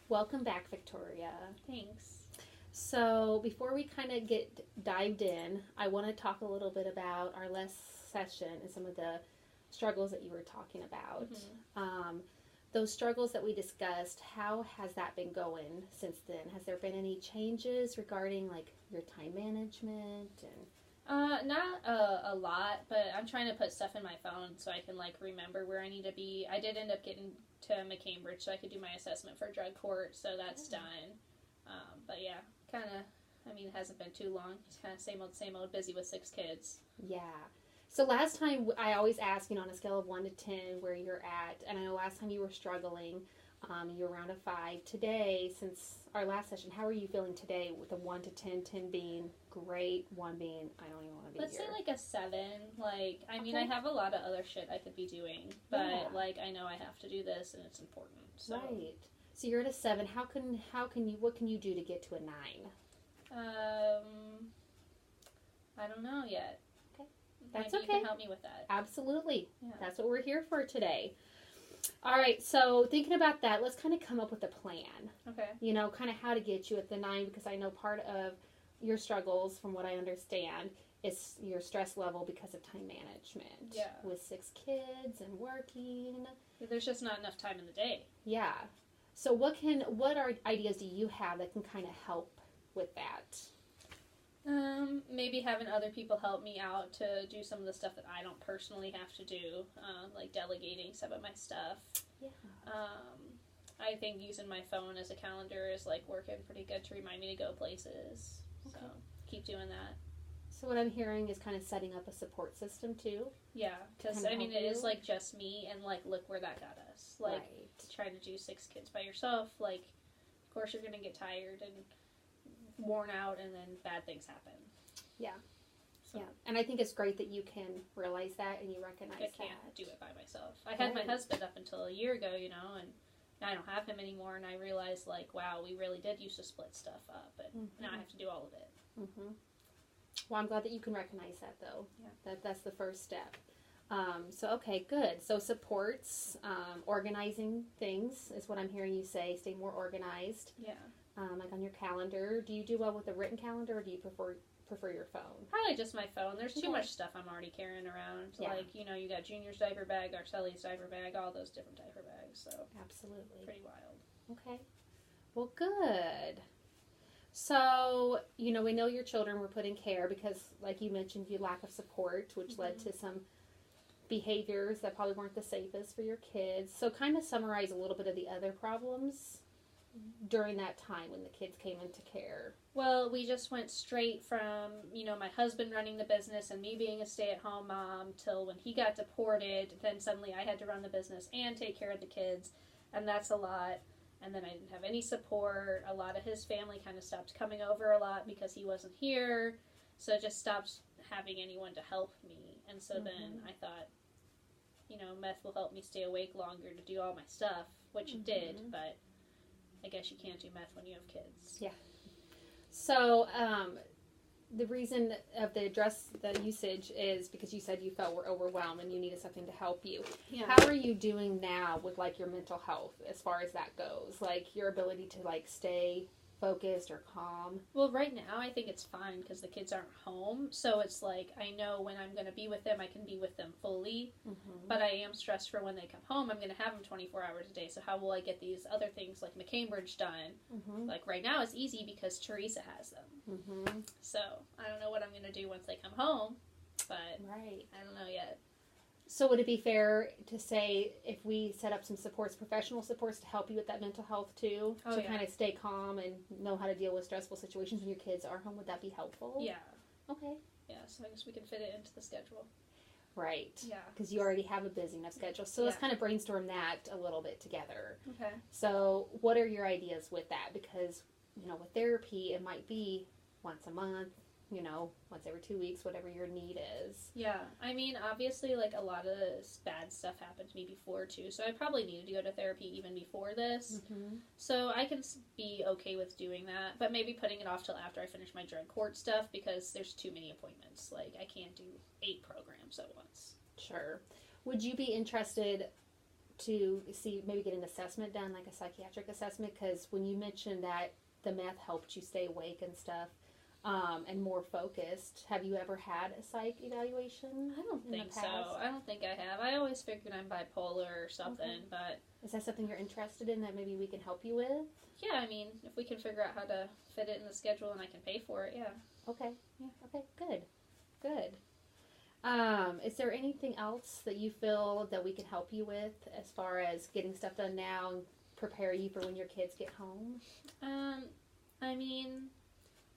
Welcome back, Victoria. Thanks. So, before we kind of get dived in, I want to talk a little bit about our last session and some of the struggles that you were talking about. Those struggles that we discussed, how has that been going since then? Has there been any changes regarding like your time management Not a lot, but I'm trying to put stuff in my phone so I can like remember where I need to be. I did end up getting to McCambridge so I could do my assessment for drug court, so that's done. But yeah, kind of, it hasn't been too long. It's kind of same old, busy with 6 kids. Yeah. So last time, I always ask, on a scale of 1 to 10 where you're at, and I know last time you were struggling, you were around a 5. Today, since our last session, how are you feeling today with a 1 to 10, 10 being great, 1 being, I don't even want to be Let's here. say like a 7. Like, Okay. I have a lot of other shit I could be doing, but like, I know I have to do this and it's important. So. Right. So you're at a 7. What can you do to get to a 9? I don't know yet. Okay. That's Maybe okay. You can help me with that. Absolutely. Yeah. That's what we're here for today. All right, so thinking about that, let's kind of come up with a plan. Okay. Kind of how to get you at the 9, because I know part of your struggles, from what I understand, is your stress level because of time management. Yeah. With 6 kids and working. There's just not enough time in the day. Yeah. So what ideas do you have that can kind of help with that? Maybe having other people help me out to do some of the stuff that I don't personally have to do, like delegating some of my stuff. Yeah. I think using my phone as a calendar is like working pretty good to remind me to go places. Okay. So keep doing that. So what I'm hearing is kind of setting up a support system too. Yeah, because Kind of it is like just me, and like look where that got us. Like Right. trying to do 6 kids by yourself, like of course you're gonna get tired and worn out, and then bad things happen. Yeah. So Yeah. And I think it's great that you can realize that and you recognize I can't that. do it by myself. I had my Right. husband up until a year ago, and now I don't have him anymore, and I realized like, wow, we really did used to split stuff up, but now I have to do all of it. Mm-hmm. Well, I'm glad that you can recognize that, though. Yeah. That's the first step. So, okay, good. So, supports, organizing things is what I'm hearing you say. Stay more organized. Yeah. Like on your calendar. Do you do well with a written calendar, or do you prefer your phone? Probably just my phone. There's too Okay. much stuff I'm already carrying around. Yeah. Like, you got Junior's diaper bag, Arceli's diaper bag, all those different diaper bags. So, Absolutely. pretty wild. Okay. Well, good. So, we know your children were put in care because, like you mentioned, you lack of support, which led to some behaviors that probably weren't the safest for your kids. So, kind of summarize a little bit of the other problems during that time when the kids came into care. Well, we just went straight from, my husband running the business and me being a stay-at-home mom till when he got deported, then suddenly I had to run the business and take care of the kids, and that's a lot. And then I didn't have any support. A lot of his family kind of stopped coming over a lot because he wasn't here, so I just stopped having anyone to help me. And so then I thought, meth will help me stay awake longer to do all my stuff, which it did, but I guess you can't do meth when you have kids. Yeah. So, the reason of the usage is because you said you felt were overwhelmed and you needed something to help you. Yeah. How are you doing now with, like, your mental health as far as that goes? Like, your ability to, like, stay focused or calm? Well, right now I think it's fine because the kids aren't home, so it's like I know when I'm going to be with them, I can be with them fully, but I am stressed for when they come home. I'm going to have them 24 hours a day, so how will I get these other things like McCambridge done? Like right now it's easy because Teresa has them. So I don't know what I'm going to do once they come home, but Right. I don't know yet. So would it be fair to say if we set up some supports, professional supports to help you with that mental health too? Oh, to yeah. kind of stay calm and know how to deal with stressful situations when your kids are home? Would that be helpful? Yeah. Okay. Yeah, so I guess we can fit it into the schedule. Right. Yeah. Because you already have a busy enough schedule. So let's kind of brainstorm that a little bit together. Okay. So what are your ideas with that? Because, with therapy, it might be once a month, once every 2 weeks, whatever your need is. Yeah, obviously, like, a lot of bad stuff happened to me before, too, so I probably needed to go to therapy even before this, so I can be okay with doing that, but maybe putting it off till after I finish my drug court stuff, because there's too many appointments. Like, I can't do 8 programs at once. Sure. Would you be interested to see, maybe get an assessment done, like a psychiatric assessment? Because when you mentioned that the meth helped you stay awake and stuff, and more focused, have you ever had a psych evaluation? I don't think so. I don't think I have. I always figured I'm bipolar or something, but... Is that something you're interested in that maybe we can help you with? Yeah, I mean, if we can figure out how to fit it in the schedule and I can pay for it, yeah. Okay. Yeah. Okay, good. Good. Is there anything else that you feel that we can help you with as far as getting stuff done now and prepare you for when your kids get home? I mean,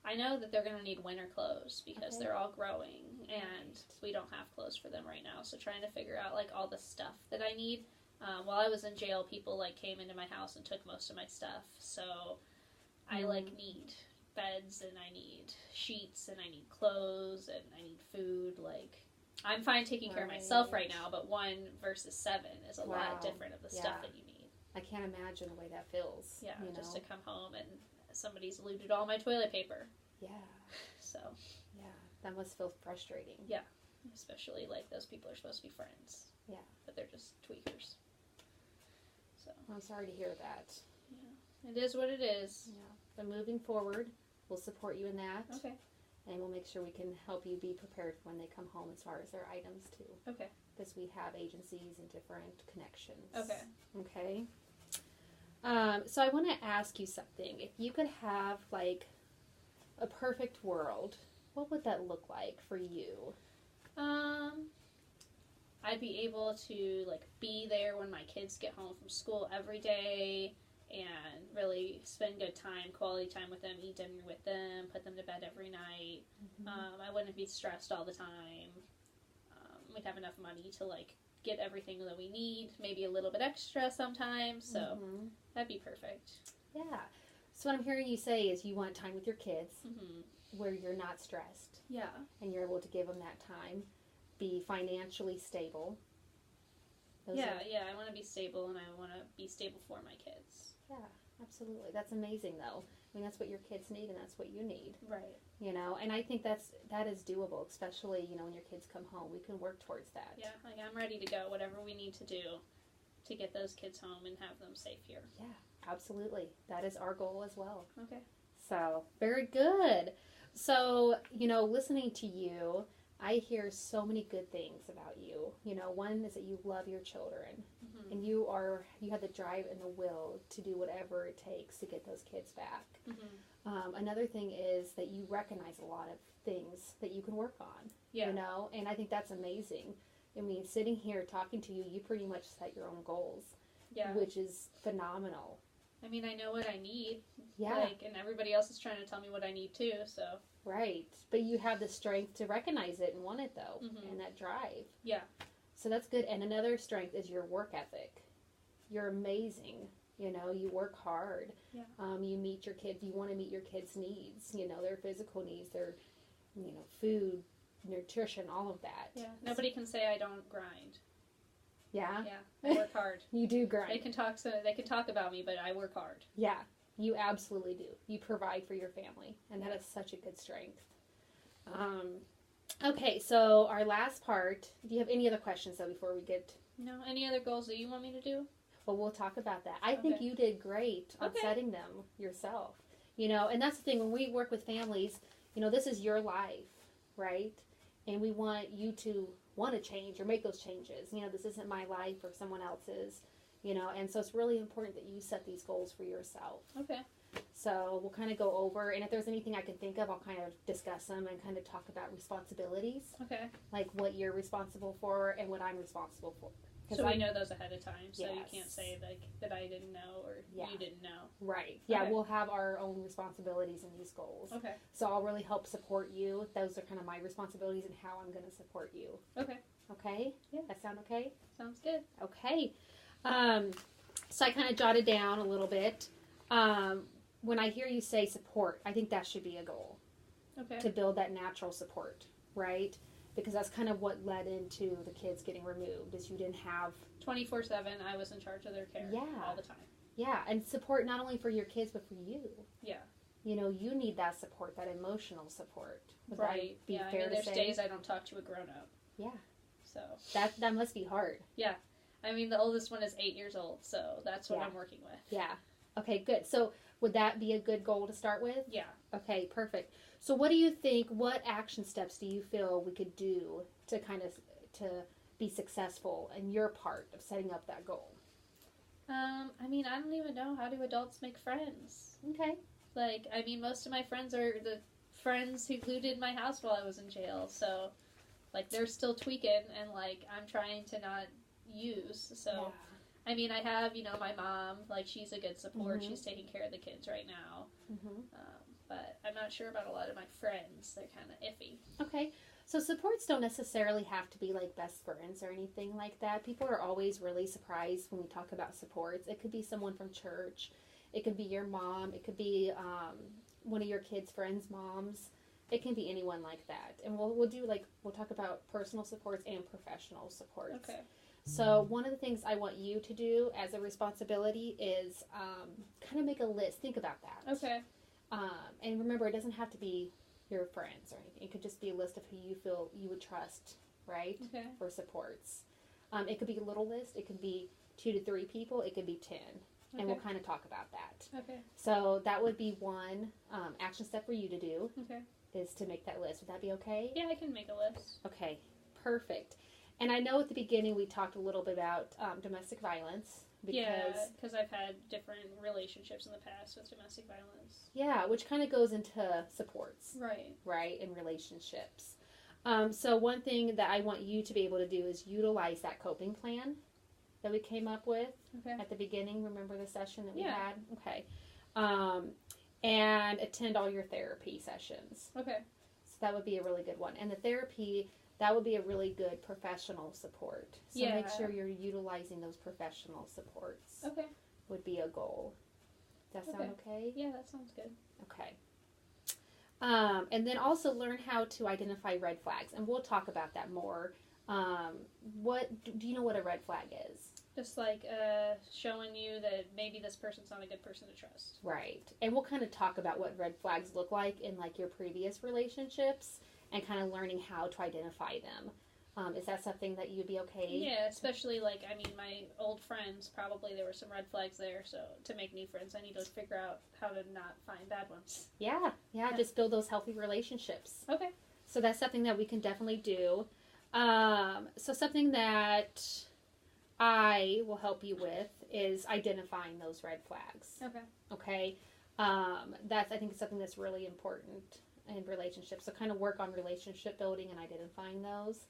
I know that they're going to need winter clothes because they're all growing and we don't have clothes for them right now. So trying to figure out, like, all the stuff that I need. While I was in jail, people, like, came into my house and took most of my stuff. So I, like, need beds and I need sheets and I need clothes and I need food. Like, I'm fine taking care of myself right now, but 1 versus 7 is a lot different of the stuff that you need. I can't imagine the way that feels. Yeah, just to come home and somebody's looted all my toilet paper. Yeah. So. Yeah, that must feel frustrating. Yeah, especially, like, those people are supposed to be friends. Yeah. But they're just tweakers. So. I'm sorry to hear that. Yeah, it is what it is. Yeah. But moving forward, we'll support you in that. Okay. And we'll make sure we can help you be prepared when they come home as far as their items, too. Okay. Because we have agencies and different connections. Okay. Okay. So I want to ask you something. If you could have, like, a perfect world, what would that look like for you? I'd be able to, like, be there when my kids get home from school every day and really spend good time, quality time with them, eat dinner with them, put them to bed every night. Mm-hmm. I wouldn't be stressed all the time. We'd have enough money to, like, get everything that we need, maybe a little bit extra sometimes, so that'd be perfect. Yeah. So what I'm hearing you say is you want time with your kids where you're not stressed. Yeah. And you're able to give them that time. Be financially stable. Yeah, I want to be stable and I want to be stable for my kids. Yeah, absolutely. That's amazing, though. I mean, that's what your kids need and that's what you need. Right. You know, and I think that is doable, especially, you know, when your kids come home. We can work towards that. Yeah, like, I'm ready to go, whatever we need to do to get those kids home and have them safe here. Yeah, absolutely. That is our goal as well. Okay. So, very good. So, you know, listening to you, I hear so many good things about you. You know, one is that you love your children and you have the drive and the will to do whatever it takes to get those kids back. Another thing is that you recognize a lot of things that you can work on, you know, and I think that's amazing. I mean, sitting here talking to you, you pretty much set your own goals, which is phenomenal. I mean, I know what I need. Yeah. Like, and everybody else is trying to tell me what I need too, so. Right. But you have the strength to recognize it and want it, though, and that drive. Yeah. So that's good. And another strength is your work ethic. You're amazing. You know, you work hard. Yeah. You meet your kids. You want to meet your kids' needs. You know, their physical needs, their, you know, food, nutrition, all of that. Yeah. Nobody can say I don't grind. Yeah? Yeah. I work hard. You do grind. They can talk about me, but I work hard. Yeah. You absolutely do. You provide for your family. And that is such a good strength. Okay, so our last part. Do you have any other questions, though, before we get... No. Any other goals that you want me to do? Well, we'll talk about that. I think you did great on setting them yourself. You know, and that's the thing. When we work with families, you know, this is your life, right? And we want you to want to change or make those changes. You know, this isn't my life or someone else's, you know. And so it's really important that you set these goals for yourself. Okay. So we'll kind of go over, and if there's anything I can think of, I'll kind of discuss them and kind of talk about responsibilities. Okay. Like what you're responsible for and what I'm responsible for. So we know those ahead of time, so Yes. you can't say like that I didn't know or you didn't know. Right. Yeah, Okay. we'll have our own responsibilities in these goals. Okay. So I'll really help support you. Those are kind of my responsibilities and how I'm going to support you. Okay. Okay? Yeah. That sound okay? Sounds good. Okay. So I kind of jotted down a little bit. When I hear you say support, I think that should be a goal. Okay. To build that natural support, right? Because that's kind of what led into the kids getting removed, is you didn't have... 24/7, I was in charge of their care all the time. Yeah, and support not only for your kids, but for you. Yeah. You know, you need that support, that emotional support. Would Right. that be Yeah, I fair mean, to there's say? days I don't talk to a grown-up. Yeah. So. That must be hard. Yeah. I mean, the oldest one is 8 years old, so that's what Yeah. I'm working with. Yeah. Okay, good. So would that be a good goal to start with? Yeah. Okay, perfect. So what do you think, what action steps do you feel we could do to kind of, to be successful in your part of setting up that goal? I mean, I don't even know, how do adults make friends? Okay. Like, I mean, most of my friends are the friends who looted my house while I was in jail, so, like, they're still tweaking, and, like, I'm trying to not use, so, I mean, I have, you know, my mom, like, she's a good support, Mhm. she's taking care of the kids right now, Mm-hmm. but I'm not sure about a lot of my friends, they're kind of iffy. Okay. So supports don't necessarily have to be like best friends or anything like that. People are always really surprised when we talk about supports. It could be someone from church. It could be your mom. It could be one of your kids' friends' moms. It can be anyone like that. And we'll talk about personal supports and professional supports. Okay. So one of the things I want you to do as a responsibility is kind of make a list. Think about that. Okay. And remember, it doesn't have to be your friends or anything. It could just be a list of who you feel you would trust, right? Okay. For supports. It could be a little list. It could be 2 to 3 people. It could be 10. And we'll kind of talk about that. Okay. So that would be one action step for you to do, Okay. is to make that list. Would that be okay? Yeah, I can make a list. Okay, perfect. And I know at the beginning we talked a little bit about domestic violence. Because I've had different relationships in the past with domestic violence. Yeah, which kind of goes into supports. Right. Right, in relationships. So one thing that I want you to be able to do is utilize that coping plan that we came up with Okay. at the beginning. Remember the session that we Yeah. had? Okay. And attend all your therapy sessions. Okay. So that would be a really good one. And the therapy, that would be a really good professional support. So Yeah. make sure you're utilizing those professional supports. Okay. Would be a goal. Does that sound okay? Yeah, that sounds good. Okay. And then also learn how to identify red flags, and we'll talk about that more. What do you know what a red flag is? Just like showing you that maybe this person's not a good person to trust. Right. And we'll kind of talk about what red flags look like in like your previous relationships, and kind of learning how to identify them. Is that something that you'd be okay? Yeah, especially like, I mean, my old friends, probably there were some red flags there, so to make new friends, I need to figure out how to not find bad ones. Yeah. Just build those healthy relationships. Okay. So that's something that we can definitely do. So something that I will help you with is identifying those red flags. Okay. Okay. That's, I think, something that's really important in relationships. So kind of work on relationship building and identifying those.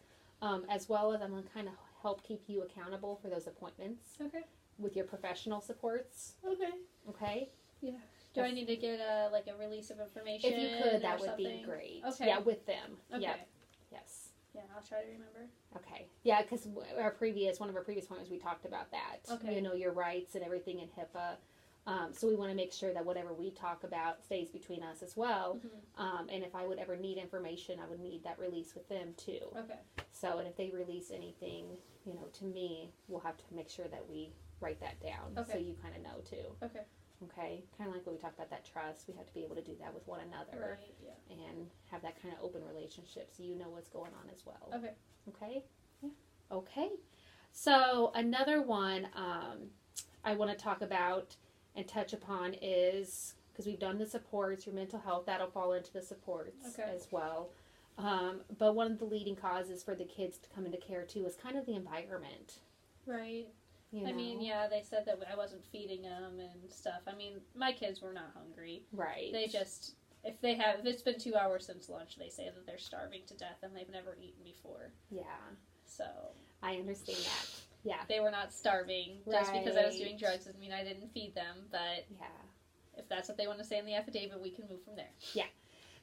As well as I'm going to kind of help keep you accountable for those appointments Okay. with your professional supports. Okay. Okay? Yeah. Do I need to get like a release of information? If you could, that or would something? be great. Okay. Yeah, with them. Okay. Yeah. Yes. Yeah, I'll try to remember. Okay. Yeah, because one of our previous appointments, we talked about that. Okay. You know, your rights and everything in HIPAA. So we want to make sure that whatever we talk about stays between us as well. Mm-hmm. And if I would ever need information, I would need that release with them too. Okay. So, and if they release anything, you know, to me, we'll have to make sure that we write that down. Okay. So you kind of know too. Okay. Okay. Kind of like when we talked about that trust, we have to be able to do that with one another. Right. Yeah. And have that kind of open relationship so you know what's going on as well. Okay. Okay? Yeah. Okay. So another one I want to talk about and touch upon is, because we've done the supports, your mental health, that'll fall into the supports as well. But one of the leading causes for the kids to come into care too is kind of the environment. Right. You know? I mean, yeah, they said that I wasn't feeding them and stuff. I mean, my kids were not hungry. Right. They just, if it's been 2 hours since lunch, they say that they're starving to death and they've never eaten before. Yeah. So. I understand that. Yeah. They were not starving. Just because I was doing drugs doesn't mean I didn't feed them, but yeah. If that's what they want to say in the affidavit, we can move from there. Yeah.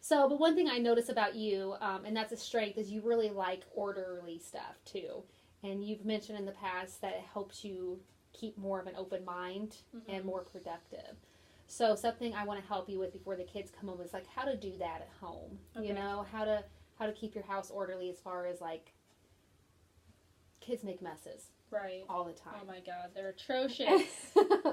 So, but one thing I notice about you, and that's a strength, is you really like orderly stuff too. And you've mentioned in the past that it helps you keep more of an open mind and more productive. So something I want to help you with before the kids come home is like how to do that at home. Okay. You know, how to keep your house orderly as far as like kids make messes. Right. All the time. Oh my God, they're atrocious.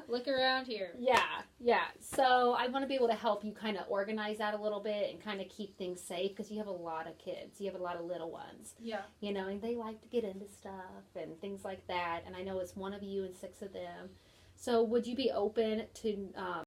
Look around here. Yeah. So I want to be able to help you kind of organize that a little bit and kind of keep things safe because you have a lot of kids. You have a lot of little ones. Yeah. You know, and they like to get into stuff and things like that. And I know it's one of you and 6 of them. So would you be open to